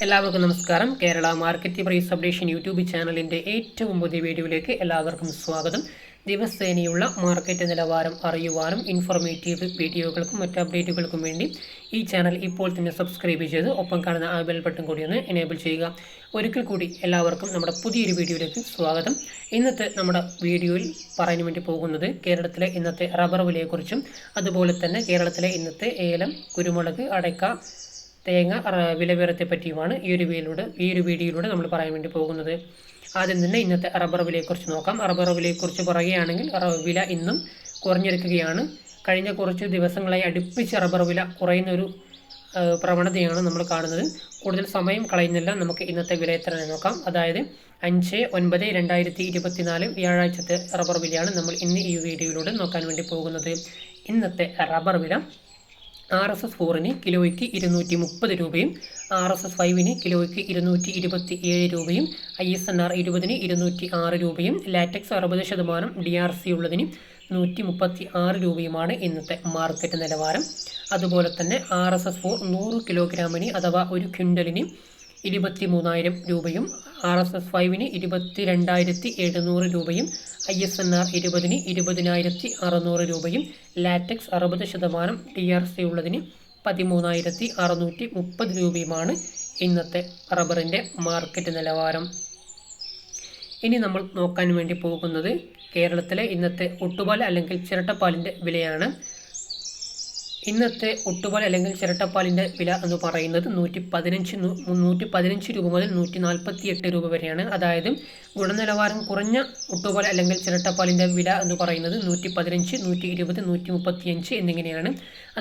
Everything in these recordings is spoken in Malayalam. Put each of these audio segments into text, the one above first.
എല്ലാവർക്കും നമസ്കാരം. Kerala market price updation YouTube ചാനലിൻ്റെ ഏറ്റവും പുതിയ വീഡിയോയിലേക്ക് എല്ലാവർക്കും സ്വാഗതം. ദിവസേനയുള്ള മാർക്കറ്റ് നിലവാരം അറിയുവാനും ഇൻഫോർമേറ്റീവ് വീഡിയോകൾക്കും മറ്റ് അപ്ഡേറ്റുകൾക്കും വേണ്ടി ഈ ചാനൽ ഇപ്പോൾ തന്നെ സബ്സ്ക്രൈബ് ചെയ്ത് ഒപ്പം കാണുന്ന ആ ബെൽ ബട്ടൺ കൂടി ഒന്ന് എനേബിൾ ചെയ്യുക. ഒരിക്കൽ കൂടി എല്ലാവർക്കും നമ്മുടെ പുതിയൊരു വീഡിയോയിലേക്ക് സ്വാഗതം. ഇന്നത്തെ നമ്മുടെ വീഡിയോയിൽ പറയാൻ വേണ്ടി പോകുന്നത് കേരളത്തിലെ ഇന്നത്തെ റബ്ബർ വിലയെക്കുറിച്ചും അതുപോലെ തന്നെ കേരളത്തിലെ ഇന്നത്തെ ഏലം, കുരുമുളക്, അടയ്ക്ക, തേങ്ങ വിലവിവരത്തെ പറ്റിയുമാണ് ഈ ഒരു വീഡിയോയിലൂടെ നമ്മൾ പറയാൻ വേണ്ടി പോകുന്നത്. ആദ്യം തന്നെ ഇന്നത്തെ റബ്ബർ വിലയെക്കുറിച്ച് നോക്കാം. റബ്ബർ വിലയെക്കുറിച്ച് പറയുകയാണെങ്കിൽ വില ഇന്നും കുറഞ്ഞിരിക്കുകയാണ്. കഴിഞ്ഞ കുറച്ച് ദിവസങ്ങളായി അടുപ്പിച്ച് റബ്ബർ വില കുറയുന്ന ഒരു പ്രവണതയാണ് നമ്മൾ കാണുന്നത്. കൂടുതൽ സമയം കളയുന്നില്ല, നമുക്ക് ഇന്നത്തെ വില എത്രയെന്ന് നോക്കാം. അതായത് 5/9/2024 വ്യാഴാഴ്ചത്തെ റബ്ബർ വിലയാണ് നമ്മൾ ഇന്ന് ഈ വീഡിയോയിലൂടെ നോക്കാൻ വേണ്ടി പോകുന്നത്. ഇന്നത്തെ റബ്ബർ വില RSS 4 കിലോയ്ക്ക് 230 രൂപയും RSS 5 കിലോയ്ക്ക് 227 രൂപയും ISNR 20 206 രൂപയും ലാറ്റക്സ് 60% DRC ഉള്ളതിന് 136 രൂപയുമാണ് ഇന്നത്തെ മാർക്കറ്റ് നിലവാരം. അതുപോലെ തന്നെ RSS 4 100 കിലോഗ്രാമിന് അഥവാ ഒരു ക്വിൻ്റലിന് 23,000 രൂപയും RSS 5 22,700 രൂപയും ISNR 20 20,600 രൂപയും ലാറ്റക്സ് 60% DRC ഉള്ളതിന് 13,630 രൂപയുമാണ് ഇന്നത്തെ റബ്ബറിൻ്റെ മാർക്കറ്റ് നിലവാരം. ഇനി നമ്മൾ നോക്കാൻ വേണ്ടി പോകുന്നത് കേരളത്തിലെ ഇന്നത്തെ ഒട്ടുപാൽ അല്ലെങ്കിൽ ചിരട്ടപ്പാലിൻ്റെ വിലയാണ്. ഇന്നത്തെ ഒട്ടുപാൽ അല്ലെങ്കിൽ ചിരട്ടപ്പാലിൻ്റെ വില എന്ന് പറയുന്നത് 115 രൂപ മുതൽ 148 രൂപ വരെയാണ്. അതായത് ഗുണനിലവാരം കുറഞ്ഞ ഒട്ടുപാൽ അല്ലെങ്കിൽ ചിരട്ടപ്പാലിൻ്റെ വില എന്ന് പറയുന്നത് 115, 120, 135 എന്നിങ്ങനെയാണ്.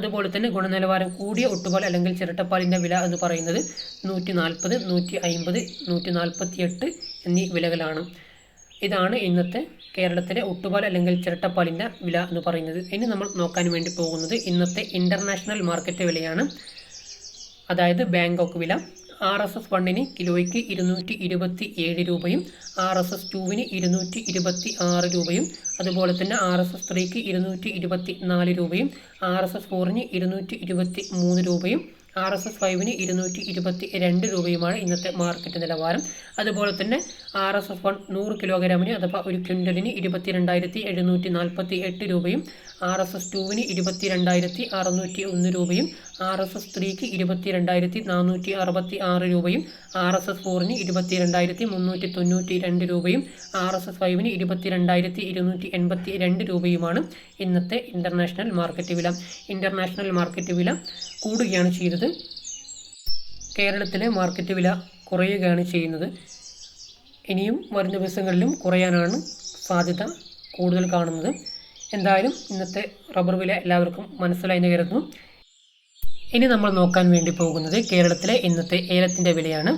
അതുപോലെ തന്നെ ഗുണനിലവാരം കൂടിയ ഒട്ടുപാൽ അല്ലെങ്കിൽ ചിരട്ടപ്പാലിൻ്റെ വില എന്ന് പറയുന്നത് 140, 150, 148 എന്നീ വിലകളാണ്. ഇതാണ് ഇന്നത്തെ കേരളത്തിലെ ഒട്ടുപാൽ അല്ലെങ്കിൽ ചിരട്ടപ്പാലിൻ്റെ വില എന്ന് പറയുന്നത്. ഇനി നമ്മൾ നോക്കാൻ വേണ്ടി പോകുന്നത് ഇന്നത്തെ ഇൻ്റർനാഷണൽ മാർക്കറ്റ് വിലയാണ്. അതായത് ബാങ്കോക്ക് വില. RSS 1 കിലോയ്ക്ക് 227 രൂപയും RSS 2 226 രൂപയും അതുപോലെ തന്നെ RSS 3 224 രൂപയും RSS 4 223 രൂപയും RSS 5 222 രൂപയുമാണ് ഇന്നത്തെ മാർക്കറ്റ് നിലവാരം. അതുപോലെ തന്നെ RSS 1 100 കിലോഗ്രാമിന് അഥവാ ഒരു ക്വിൻ്റലിന് 22,748 രൂപയും RSS 2 22,601 രൂപയും RSS 3 22,466 രൂപയും RSS 4 22,392 രൂപയും RSS 5 22,282 രൂപയുമാണ് ഇന്നത്തെ ഇൻ്റർനാഷണൽ മാർക്കറ്റ് വില. ഇൻ്റർനാഷണൽ മാർക്കറ്റ് വില കൂടുകയാണ് ചെയ്തത്. കേരളത്തിലെ മാർക്കറ്റ് വില കുറയുകയാണ് ചെയ്യുന്നത്. ഇനിയും വരും ദിവസങ്ങളിലും കുറയാനാണ് സാധ്യത കൂടുതൽ കാണുന്നത്. എന്തായാലും ഇന്നത്തെ റബ്ബർ വില എല്ലാവർക്കും മനസ്സിലായെന്ന് കരുതുന്നു. ഇനി നമ്മൾ നോക്കാൻ വേണ്ടി പോകുന്നത് കേരളത്തിലെ ഇന്നത്തെ ഏലത്തിൻ്റെ വിലയാണ്.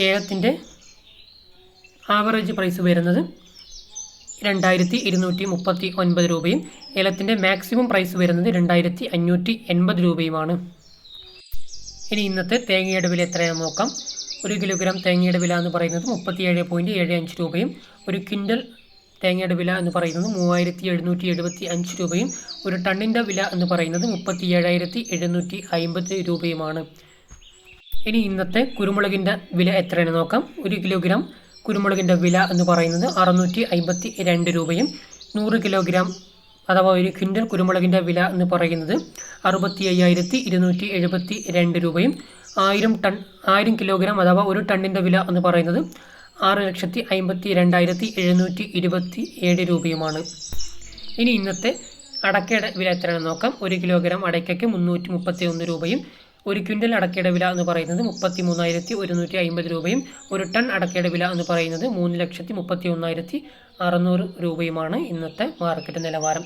ഏലത്തിൻ്റെ ആവറേജ് പ്രൈസ് വരുന്നത് 2,239 രൂപയും ഏലത്തിൻ്റെ മാക്സിമം പ്രൈസ് വരുന്നത് 2,580 രൂപയുമാണ്. ഇനി ഇന്നത്തെ തേങ്ങയുടെ വില എത്രയാണെന്ന് നോക്കാം. 1 കിലോഗ്രാം തേങ്ങയുടെ വില എന്ന് പറയുന്നത് 37.75 രൂപയും ഒരു ക്വിൻ്റൽ തേങ്ങയുടെ വില എന്ന് പറയുന്നത് 3,775 രൂപയും ഒരു ടണ്ണിൻ്റെ വില എന്ന് പറയുന്നത് 37,750 രൂപയുമാണ്. ഇനി ഇന്നത്തെ കുരുമുളകിൻ്റെ വില എത്രയാണെന്ന് നോക്കാം. 1 കിലോഗ്രാം കുരുമുളകിൻ്റെ വില എന്ന് പറയുന്നത് 652 രൂപയും 100 കിലോഗ്രാം അഥവാ ഒരു ക്വിൻ്റൽ കുരുമുളകിൻ്റെ വില എന്ന് പറയുന്നത് 65,272 രൂപയും 1000 കിലോഗ്രാം അഥവാ ഒരു ടണ്ണിൻ്റെ വില എന്ന് പറയുന്നത് 6,52,727 രൂപയുമാണ്. ഇനി ഇന്നത്തെ അടക്കയുടെ വില എത്രയാണെന്ന് നോക്കാം. 1 കിലോഗ്രാം അടയ്ക്കയ്ക്ക് 331 രൂപയും ഒരു ക്വിൻ്റൽ അടക്കയുടെ വില എന്ന് പറയുന്നത് 33,150 രൂപയും ഒരു ടൺ അടക്കയുടെ വില എന്ന് പറയുന്നത് 3,31,600 രൂപയുമാണ് ഇന്നത്തെ മാർക്കറ്റ് നിലവാരം.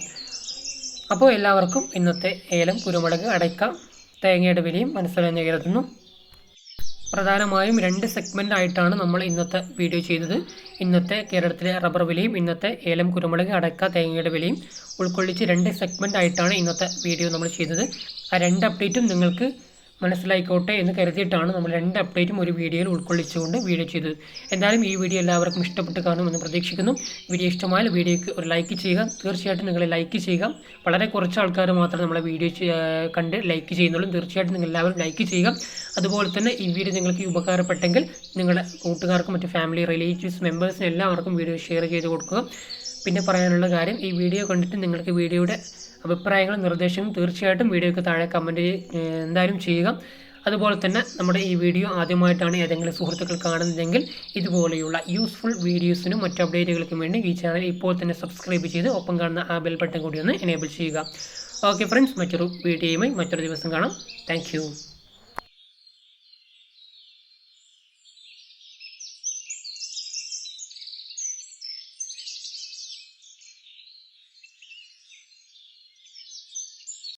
അപ്പോൾ എല്ലാവർക്കും ഇന്നത്തെ ഏലം, കുരുമുളക്, അടയ്ക്ക, തേങ്ങയുടെ വിലയും മനസ്സിലായെന്ന് കരുതുന്നു. പ്രധാനമായും 2 സെഗ്മെൻ്റ് ആയിട്ടാണ് നമ്മൾ ഇന്നത്തെ വീഡിയോ ചെയ്തത്. ഇന്നത്തെ കേരളത്തിലെ റബ്ബർ വിലയും ഇന്നത്തെ ഏലം, കുരുമുളക്, അടയ്ക്ക, തേങ്ങയുടെ വിലയും ഉൾക്കൊള്ളിച്ച് 2 സെഗ്മെൻ്റ് ആയിട്ടാണ് ഇന്നത്തെ വീഡിയോ നമ്മൾ ചെയ്തത്. ആ 2 അപ്ഡേറ്റും നിങ്ങൾക്ക് മനസ്സിലായിക്കോട്ടെ എന്ന് കരുതിയിട്ടാണ് നമ്മൾ 2 അപ്ഡേറ്റും ഒരു വീഡിയോയിൽ ഉൾക്കൊള്ളിച്ചുകൊണ്ട് വീഡിയോ ചെയ്തത്. എന്തായാലും ഈ വീഡിയോ എല്ലാവർക്കും ഇഷ്ടപ്പെട്ട് കാണുമെന്ന് പ്രതീക്ഷിക്കുന്നു. വീഡിയോ ഇഷ്ടമായാൽ വീഡിയോയ്ക്ക് ഒരു ലൈക്ക് ചെയ്യുക. തീർച്ചയായിട്ടും നിങ്ങൾ ലൈക്ക് ചെയ്യുക. വളരെ കുറച്ച് ആൾക്കാർ മാത്രമേ നമ്മളെ വീഡിയോ കണ്ട് ലൈക്ക് ചെയ്യുന്നുള്ളൂ. തീർച്ചയായിട്ടും നിങ്ങൾ എല്ലാവരും ലൈക്ക് ചെയ്യുക. അതുപോലെ തന്നെ ഈ വീഡിയോ നിങ്ങൾക്ക് ഉപകാരപ്പെട്ടെങ്കിൽ നിങ്ങളുടെ കൂട്ടുകാർക്കും മറ്റ് ഫാമിലി റിലേറ്റീവ്സ് മെമ്പേഴ്സിനും എല്ലാവർക്കും വീഡിയോ ഷെയർ ചെയ്ത് കൊടുക്കുക. പിന്നെ പറയാനുള്ള കാര്യം, ഈ വീഡിയോ കണ്ടിട്ട് നിങ്ങൾക്ക് വീഡിയോയുടെ അഭിപ്രായങ്ങളും നിർദ്ദേശങ്ങളും തീർച്ചയായിട്ടും വീഡിയോയ്ക്ക് താഴെ കമൻറ്റ് എന്തായാലും ചെയ്യുക. അതുപോലെ തന്നെ നമ്മുടെ ഈ വീഡിയോ ആദ്യമായിട്ടാണ് ഏതെങ്കിലും സുഹൃത്തുക്കൾ കാണുന്നതെങ്കിൽ ഇതുപോലെയുള്ള യൂസ്ഫുൾ വീഡിയോസിനും മറ്റു അപ്ഡേറ്റുകൾക്കും വേണ്ടി ഈ ചാനൽ ഇപ്പോൾ തന്നെ സബ്സ്ക്രൈബ് ചെയ്ത് ഒപ്പം കാണുന്ന ആ ബെൽ ബട്ടൺ കൂടി ഒന്ന് എനേബിൾ ചെയ്യുക. ഓക്കെ ഫ്രണ്ട്സ്, മറ്റൊരു വീഡിയോയുമായി മറ്റൊരു ദിവസം കാണാം. താങ്ക്